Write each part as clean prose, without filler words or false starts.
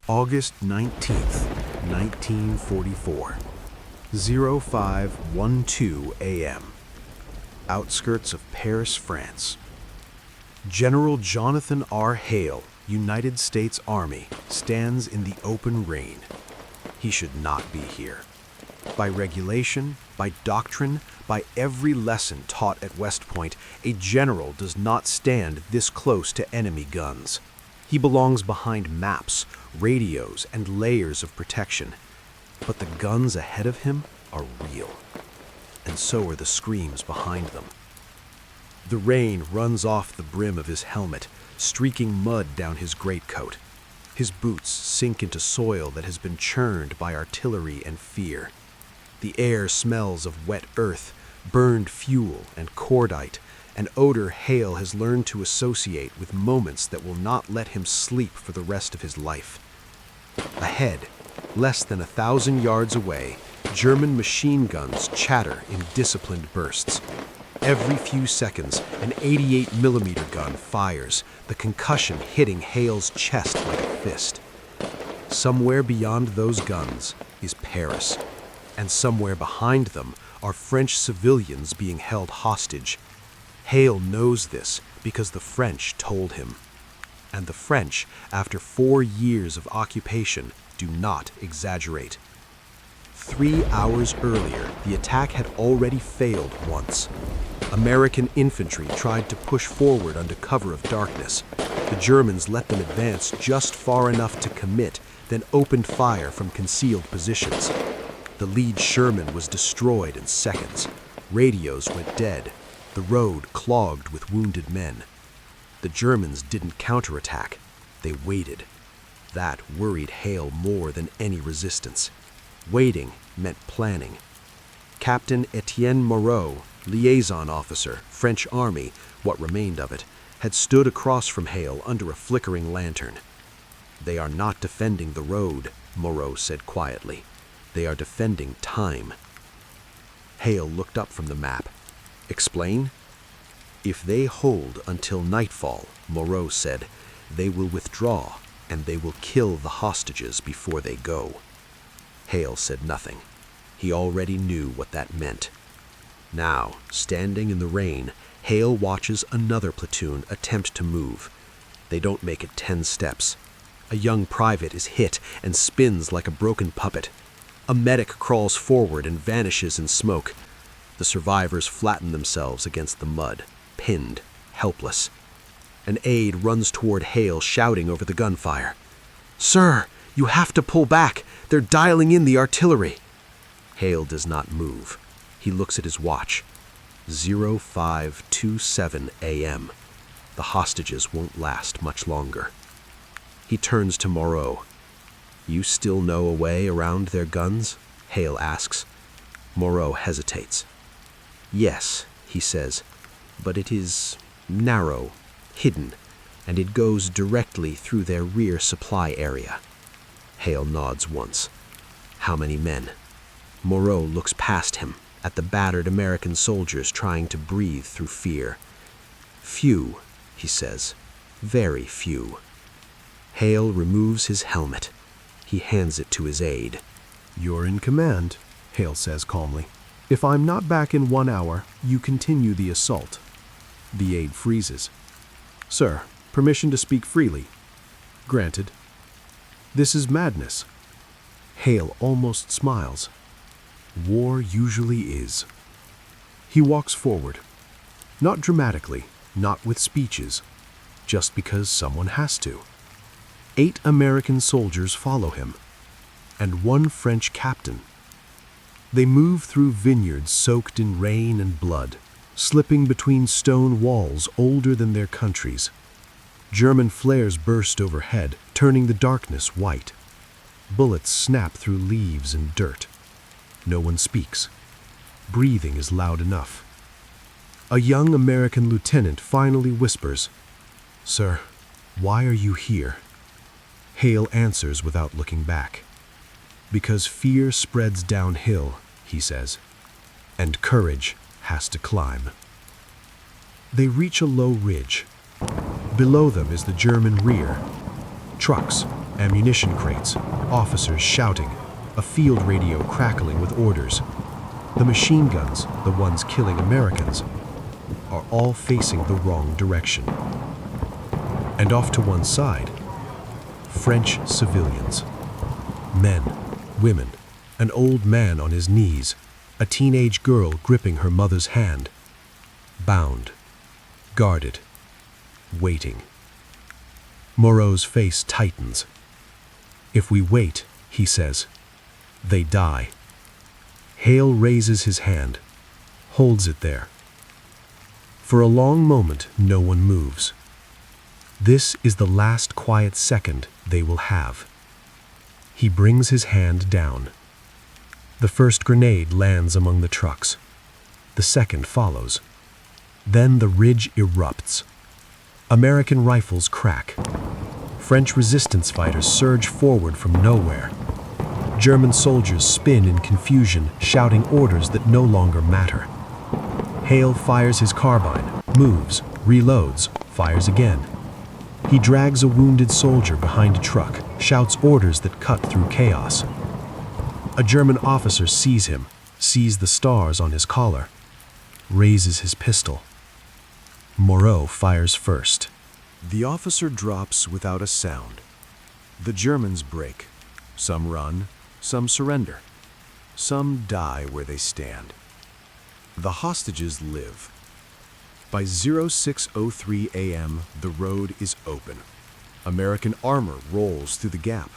August 19th, 1944, 05:12 a.m. Outskirts of Paris, France. General Jonathan R. Hale, United States Army, stands in the open rain. He should not be here. By regulation, by doctrine, by every lesson taught at West Point, a general does not stand this close to enemy guns. He belongs behind maps, radios, and layers of protection. But the guns ahead of him are real. And so are the screams behind them. The rain runs off the brim of his helmet, streaking mud down his greatcoat. His boots sink into soil that has been churned by artillery and fear. The air smells of wet earth, burned fuel, and cordite, an odor Hale has learned to associate with moments that will not let him sleep for the rest of his life. Ahead, less than 1,000 yards away, German machine guns chatter in disciplined bursts. Every few seconds, an 88mm gun fires, the concussion hitting Hale's chest like a fist. Somewhere beyond those guns is Paris, and somewhere behind them are French civilians being held hostage. Hale knows this because the French told him. And the French, after 4 years of occupation, do not exaggerate. 3 hours earlier, the attack had already failed once. American infantry tried to push forward under cover of darkness. The Germans let them advance just far enough to commit, then opened fire from concealed positions. The lead Sherman was destroyed in seconds. Radios went dead. The road clogged with wounded men. The Germans didn't counterattack. They waited. That worried Hale more than any resistance. Waiting meant planning. Captain Etienne Moreau, liaison officer, French Army, what remained of it, had stood across from Hale under a flickering lantern. "They are not defending the road," Moreau said quietly. "They are defending time." Hale looked up from the map. "Explain?" "If they hold until nightfall," Moreau said, "they will withdraw, and they will kill the hostages before they go." Hale said nothing. He already knew what that meant. Now, standing in the rain, Hale watches another platoon attempt to move. They don't make it 10 steps. A young private is hit and spins like a broken puppet. A medic crawls forward and vanishes in smoke. The survivors flatten themselves against the mud, pinned, helpless. An aide runs toward Hale, shouting over the gunfire. "Sir, you have to pull back! They're dialing in the artillery!" Hale does not move. He looks at his watch. 05:27 a.m. The hostages won't last much longer. He turns to Moreau. "You still know a way around their guns?" Hale asks. Moreau hesitates. "Yes," he says, "but it is narrow, hidden, and it goes directly through their rear supply area." Hale nods once. "How many men?" Moreau looks past him at the battered American soldiers trying to breathe through fear. "Few," he says, "very few." Hale removes his helmet. He hands it to his aide. "You're in command," Hale says calmly. "If I'm not back in 1 hour, you continue the assault." The aide freezes. "Sir, permission to speak freely." "Granted." "This is madness." Hale almost smiles. War usually is. He walks forward. Not dramatically, not with speeches, just because someone has to. 8 American soldiers follow him, and 1 French captain. They move through vineyards soaked in rain and blood, slipping between stone walls older than their countries. German flares burst overhead, turning the darkness white. Bullets snap through leaves and dirt. No one speaks. Breathing is loud enough. A young American lieutenant finally whispers, "Sir, why are you here?" Hale answers without looking back. "Because fear spreads downhill," he says, "and courage has to climb." They reach a low ridge. Below them is the German rear. Trucks, Ammunition crates, officers shouting, a field radio crackling with orders. The machine guns, the ones killing Americans, are all facing the wrong direction. And off to one side, French civilians. Men, women, an old man on his knees, a teenage girl gripping her mother's hand. Bound, guarded, waiting. Moreau's face tightens. If we wait, he says, they die. Hale raises his hand, holds it there. For a long moment, no one moves. This is the last quiet second they will have. He brings his hand down. The first grenade lands among the trucks. The second follows. Then the ridge erupts. American rifles crack. French resistance fighters surge forward from nowhere. German soldiers spin in confusion, shouting orders that no longer matter. Hale fires his carbine, moves, reloads, fires again. He drags a wounded soldier behind a truck, shouts orders that cut through chaos. A German officer sees him, sees the stars on his collar, raises his pistol. Moreau fires first. The officer drops without a sound. The Germans break. Some run, some surrender. Some die where they stand. The hostages live. By 06:03 a.m., the road is open. American armor rolls through the gap.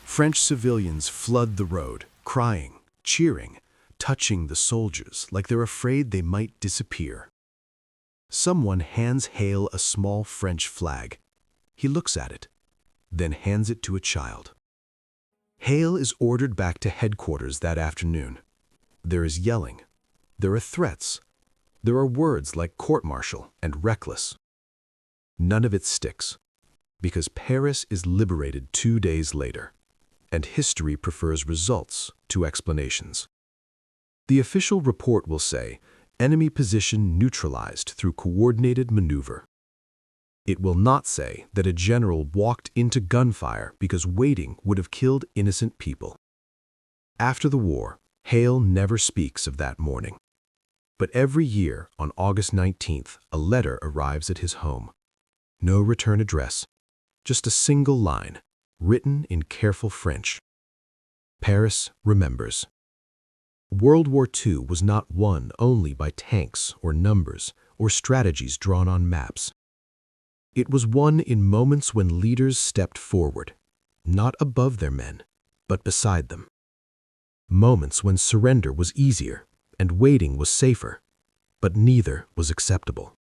French civilians flood the road, crying, cheering, touching the soldiers like they're afraid they might disappear. Someone hands Hale a small French flag. He looks at it, then hands it to a child. Hale is ordered back to headquarters that afternoon. There is yelling. There are threats. There are words like court-martial and reckless. None of it sticks, because Paris is liberated 2 days later, and history prefers results to explanations. The official report will say, enemy position neutralized through coordinated maneuver. It will not say that a general walked into gunfire because waiting would have killed innocent people. After the war, Hale never speaks of that morning. But every year, on August 19th, a letter arrives at his home. No return address, just a single line, written in careful French. Paris remembers. World War II was not won only by tanks or numbers or strategies drawn on maps. It was won in moments when leaders stepped forward, not above their men, but beside them. Moments when surrender was easier and waiting was safer, but neither was acceptable.